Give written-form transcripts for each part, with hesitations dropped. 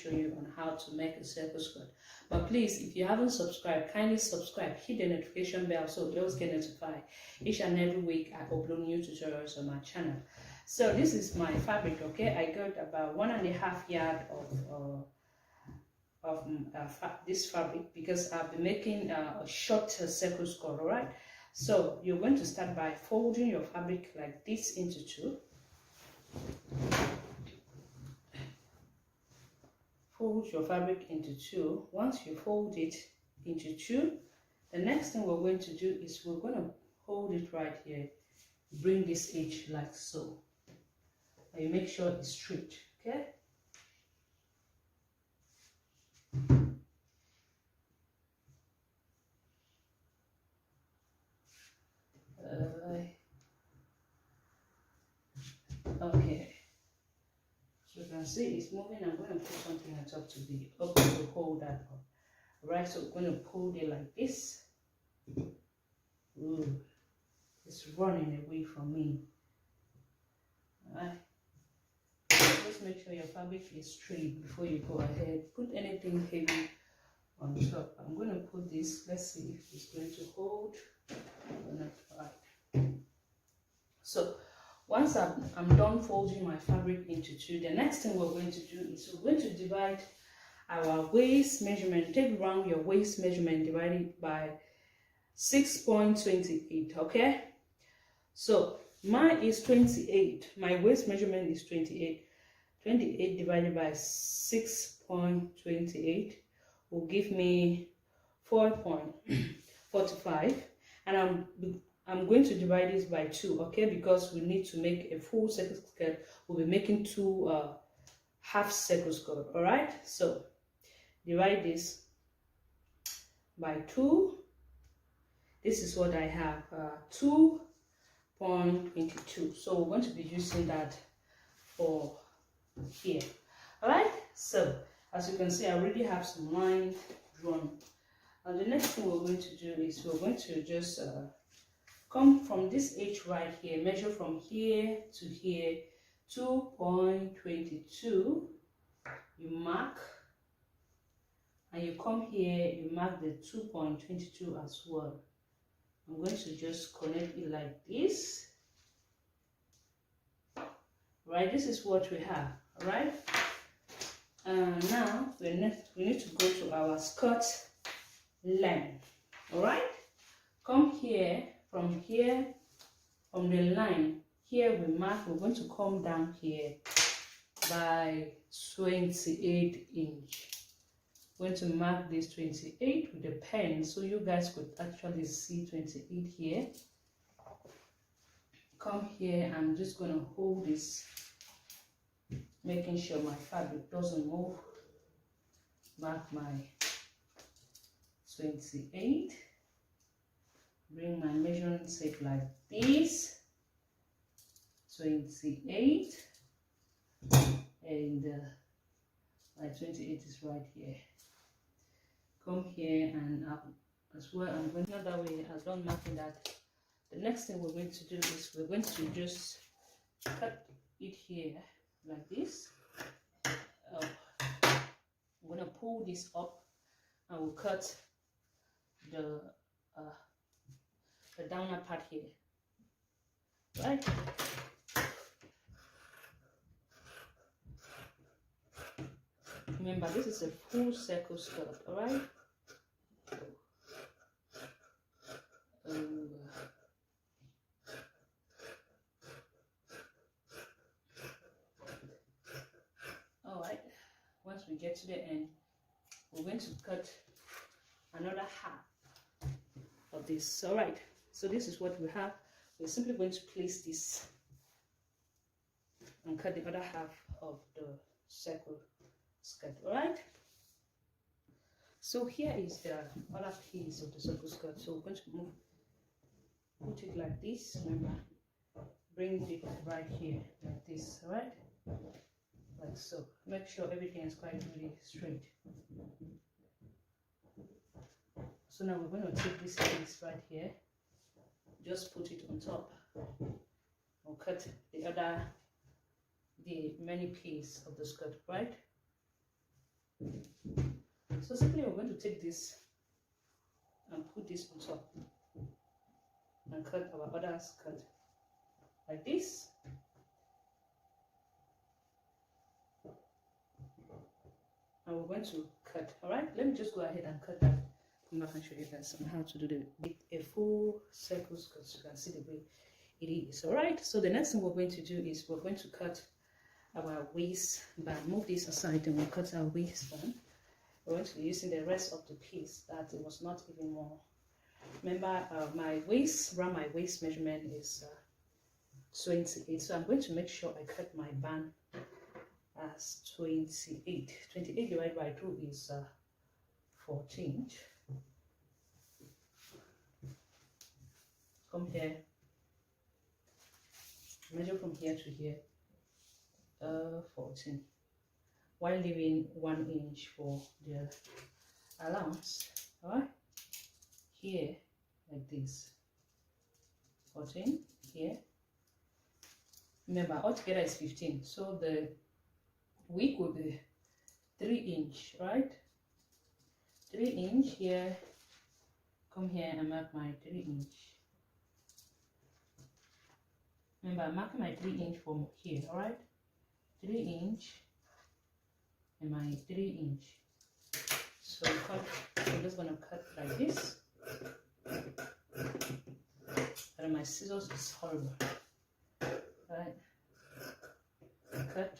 show you on how to make a circle skirt. But please, if you haven't subscribed, kindly subscribe, hit the notification bell so you'll always get notified each and every week I upload new tutorials on my channel. So this is my fabric, okay? I got about 1.5 yards of this fabric because I'll be making a short circle skirt. All right, so you're going to start by folding your fabric like this into two. Fold your fabric into two. Once you fold it into two, the next thing we're going to do is we're going to hold it right here, bring this edge like so, and you make sure it's straight, okay? Okay, so you can see it's moving. I'm going to put something on top to be able to hold that up. Right, so we're going to pull it like this. Ooh, it's running away from me. Alright, just make sure your fabric is straight before you go ahead. Put anything heavy on top. I'm going to put this. Let's see if it's going to hold or not. Alright, so once I'm done folding my fabric into two, the next thing we're going to do is we're going to divide our waist measurement. Take around your waist measurement, divide it by 6.28. okay, so mine is 28. My waist measurement is 28. 28 divided by 6.28 will give me 4.45, and I'm going to divide this by 2, okay, because we need to make a full circle skirt. We'll be making two half circle skirt. All right, so divide this by 2. This is what I have, 2.22. So we're going to be using that for here. All right, so as you can see, I already have some lines drawn. And the next thing we're going to do is we're going to just come from this edge right here, measure from here to here, 2.22. You mark, and you come here, you mark the 2.22 as well. I'm going to just connect it like this. Right, this is what we have. All right, now we need to go to our skirt length. All right, come here, from the line here we mark. We're going to come down here by 28 inch. Going to mark this 28 with a pen so you guys could actually see 28 here. Come here, I'm just going to hold this, making sure my fabric doesn't move. Mark my 28, bring my measuring tape like this, 28, and my 28 is right here. Come here and up as well. I'm going to, that way as I'm marking that. The next thing we're going to do is we're going to just cut it here like this. I'm going to pull this up and we'll cut the downer part here, right? Remember, this is a full circle skirt, all right? All right, once we get to the end, we're going to cut another half of this. All right, so this is what we have. We're simply going to place this and cut the other half of the circle skirt. All right, so here is the other piece of the circle skirt. So we're going to put it like this. Remember, bring it right here like this. All right, like so. Make sure everything is quite really straight. So now we're going to take this piece right here, just put it on top. We'll cut the remaining piece of the skirt, right? So simply we're going to take this and put this on top and cut our other skirt like this. And we're going to cut. All right, let me just go ahead and cut that. Come back and show you guys how to do a full circle skirt, so you can see the way it is. All right, so the next thing we're going to do is we're going to cut our waistband. Move this aside and we'll cut our waistband. We're going to be using the rest of the piece that it was not even more. Remember, my waist, around my waist measurement is 28, so I'm going to make sure I cut my band as 28. 28 divided by 2 is 14. Come here, measure from here to here, 14, while leaving 1 inch for the allowance. All right, here like this, 14 here. Remember, altogether is 15, so the width will be 3 inch, right? 3 inch here. Come here and mark my 3 inch. Remember, I'm marking my 3 inch from here, all right? 3 inch and my 3 inch. So I'm just gonna cut like this. And my scissors is horrible. Right? Cut.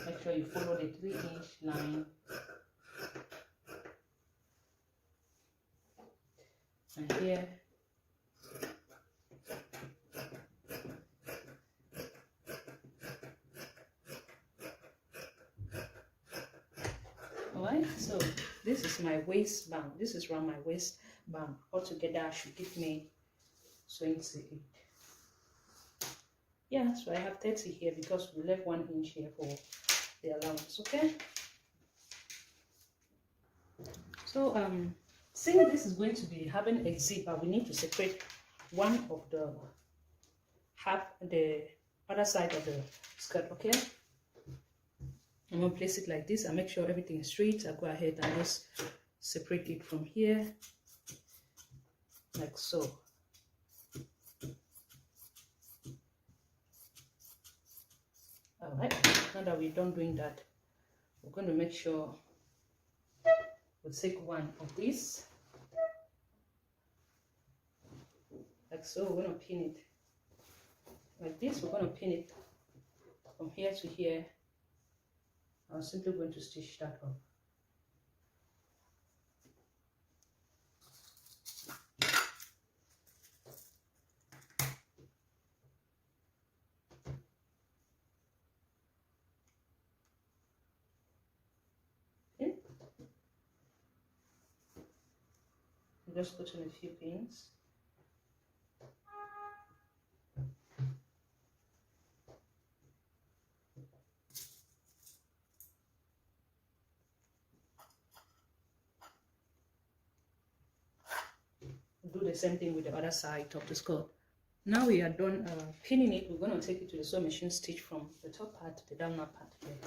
Make sure you follow the 3 inch line. And here. Alright, so this is my waistband. This is around my waistband. Altogether should give me 28. Yeah, so I have 30 here because we left 1 inch here for the allowance. Okay, so since this is going to be having a zipper, we need to separate one of the other side of the skirt. Okay, I'm gonna place it like this and make sure everything is straight. I'll go ahead and just separate it from here like so. All right, now that we're done doing that, we're going to make sure we take one of these like so. We're going to pin it like this. We're going to pin it from here to here. I'm simply going to stitch that up. Just put in a few pins. Do the same thing with the other side of the skirt. Now we are done pinning it. We're going to take it to the sewing machine, stitch from the top part to the down part here.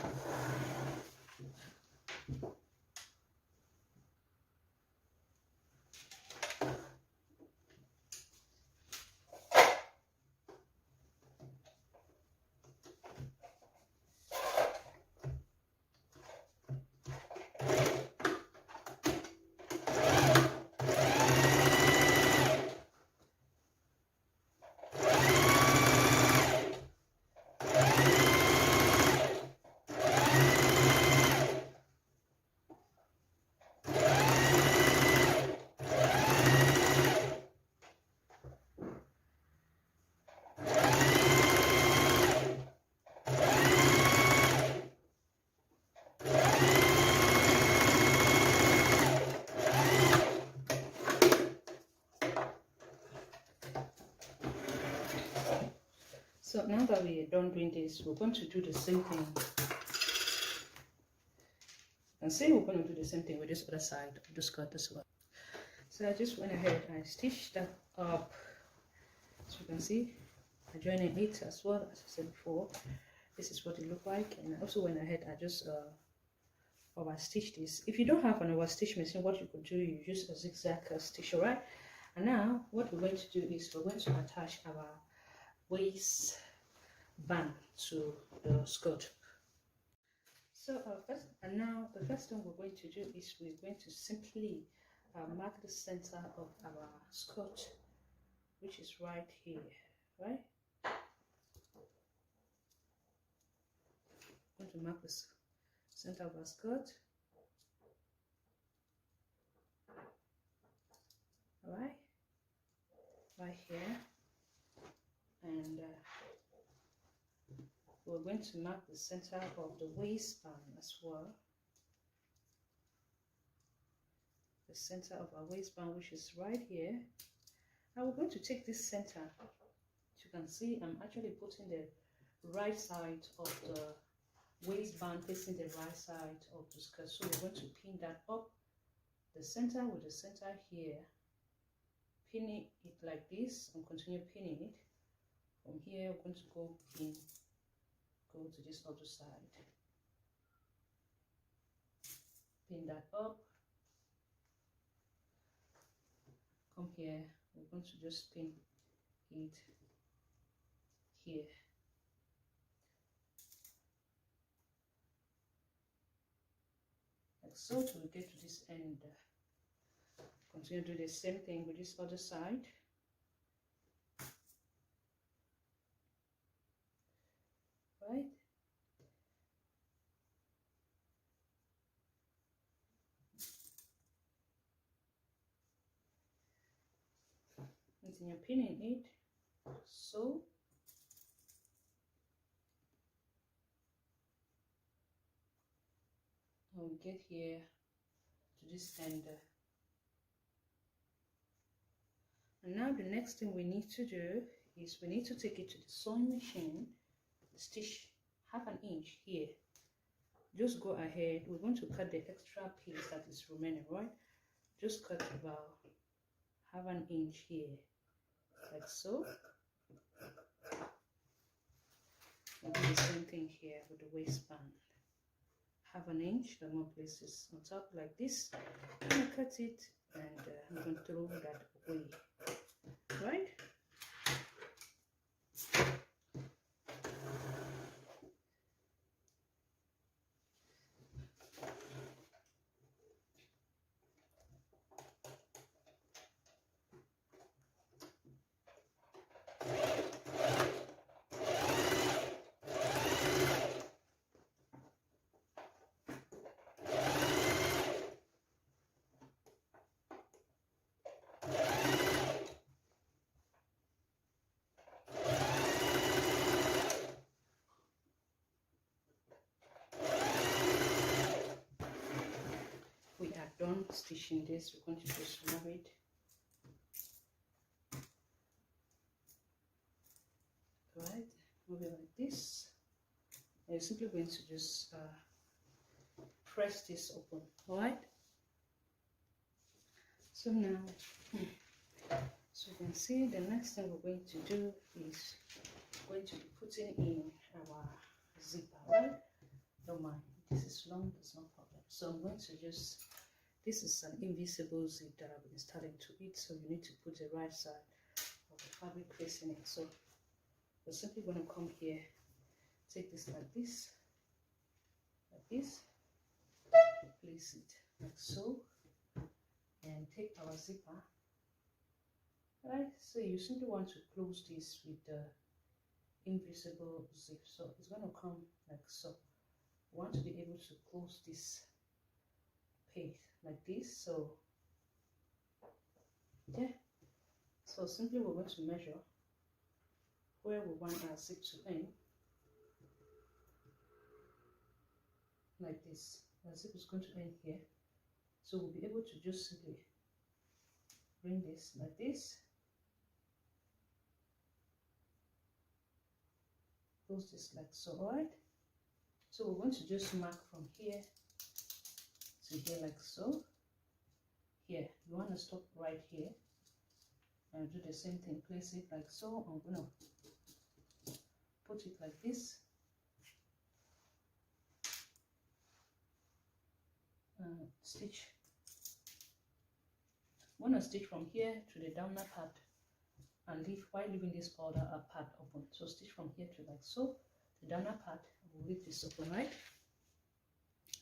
So now that we are done doing this, we're going to do the same thing. And say we're going to do the same thing with this other side of the skirt as well. So I just went ahead and stitched that up. As you can see, I joined it as well, as I said before. this is what it looked like. And I also went ahead, I just over stitch this. If you don't have an over stitch machine, what you could do, you use a zigzag stitch. All right, and now what we're going to do is we're going to attach our waist band to the skirt. So now the first thing we're going to do is we're going to simply mark the center of our skirt, which is right here, right? I'm going to mark the center of our skirt, all right here, and we're going to mark the center of the waistband as well. The center of our waistband, which is right here. Now we're going to take this center. As you can see, I'm actually putting the right side of the waistband facing the right side of the skirt. So we're going to pin that up the center with the center here. Pinning it like this and continue pinning it. From here, we're going to go to this other side. Pin that up. Come here, we're going to just pin it here. Like so till we get to this end. Continue to do the same thing with this other side. Right? Continue pinning it. So. And we get here to this end. And now the next thing we need to do is we need to take it to the sewing machine, stitch half an inch here. Just go ahead, we're going to cut the extra piece that is remaining, right? Just cut about half an inch here, like so. And do the same thing here with the waistband. Half an inch, the more places on top like this. I'm gonna cut it and I'm going to throw that away. Right? Done stitching this, we're going to just move it. Right, move it like this. And you're simply going to just press this open. All right. So now, so you can see the next thing we're going to do is going to be putting in our zipper. Right? Don't mind, this is long, it's no problem. So I'm going to just. This is an invisible zip that I've been starting to it, so you need to put the right side of the fabric facing it. So we're simply going to come here, take this like this, place it like so, and take our zipper. Right, so you simply want to close this with the invisible zip. So it's going to come like so. We want to be able to close this page like this. So yeah, so simply we're going to measure where we want our zip to end, like this. Our zip is going to end here, so we'll be able to just simply bring this like this, close this like so. All right, so we're going to just mark from here to here like so. Here you want to stop right here and do the same thing, place it like so. I'm gonna put it like this, stitch. I'm going to stitch from here to the downer part and leave while leaving this border part open. So stitch from here to like so, the downer part, we'll leave this open, right?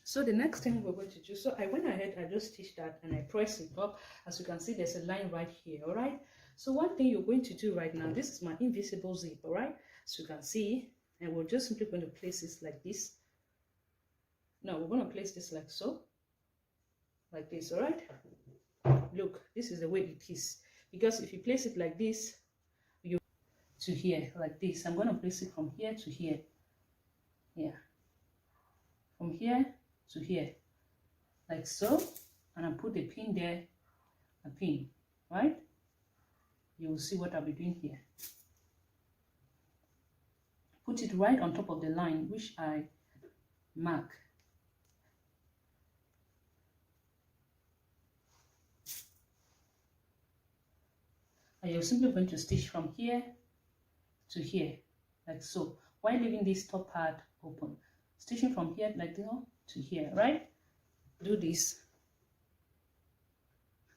So the next thing we're going to do, so I went ahead, I just stitched that and I pressed it up. As you can see, there's a line right here, all right? So one thing you're going to do right now, this is my invisible zip, all right? So you can see, and we're just simply going to place this like this. Now we're going to place this like so, like this, all right? Look, this is the way it is, because if you place it like this, you to here like this. I'm going to place it from here to here, yeah, from here to here, like so, and I put a pin there, a pin, right? You will see what I'll be doing here. Put it right on top of the line which I mark. And you're simply going to stitch from here to here, like so, while leaving this top part open. Stitching from here like this to here, right? Do this.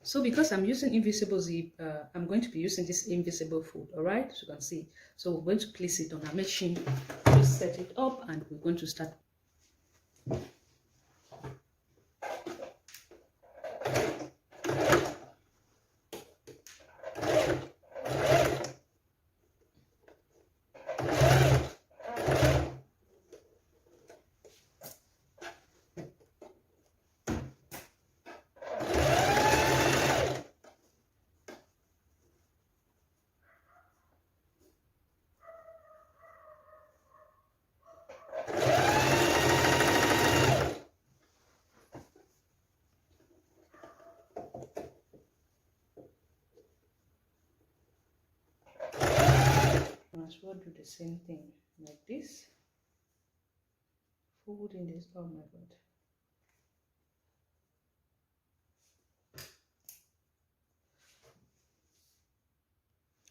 So because I'm using invisible zip, I'm going to be using this invisible fold, all right? So you can see. So we're going to place it on our machine, just set it up, and we're going to start. As well, do the same thing like this, folding this. Oh my god,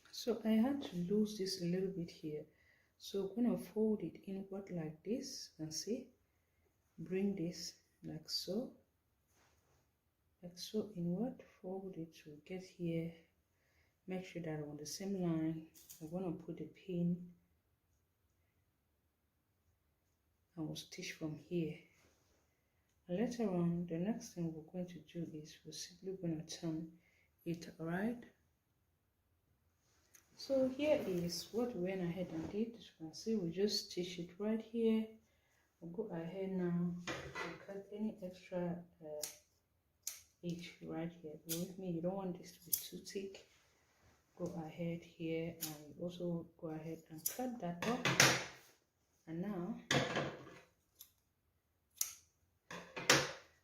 so I had to lose this a little bit here, so I'm gonna fold it inward like this, and see, bring this like so inward, fold it to get here, make sure that I'm on the same line. I'm going to put a pin and we'll stitch from here. And later on, the next thing we're going to do is we're simply going to turn it, alright? So here is what we went ahead and did. As you can see, we just stitch it right here. We'll go ahead now and cut any extra edge right here. With me, you don't want this to be too thick. Go ahead here and also go ahead and cut that up. And now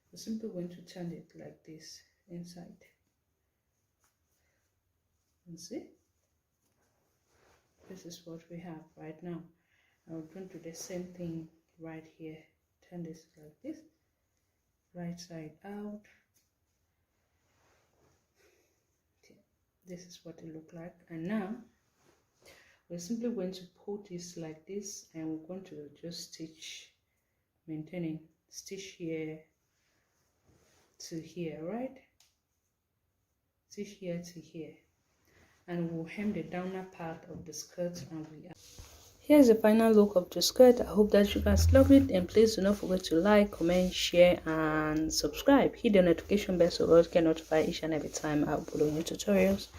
we're simply going to turn it like this inside, and see, this is what we have right now. And we're going to do the same thing right here. Turn this like this, right side out. This is what it look like. And now we're simply going to put this like this, and we're going to just stitch, maintaining stitch here to here, right? Stitch here to here, and we'll hem the downer part of the skirt. And here's the final look of the skirt. I hope that you guys love it, and please do not forget to like, comment, share, and subscribe. Hit the notification bell so you can notify each and every time I upload new tutorials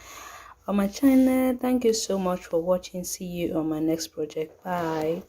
on my channel. Thank you so much for watching. See you on my next project. Bye.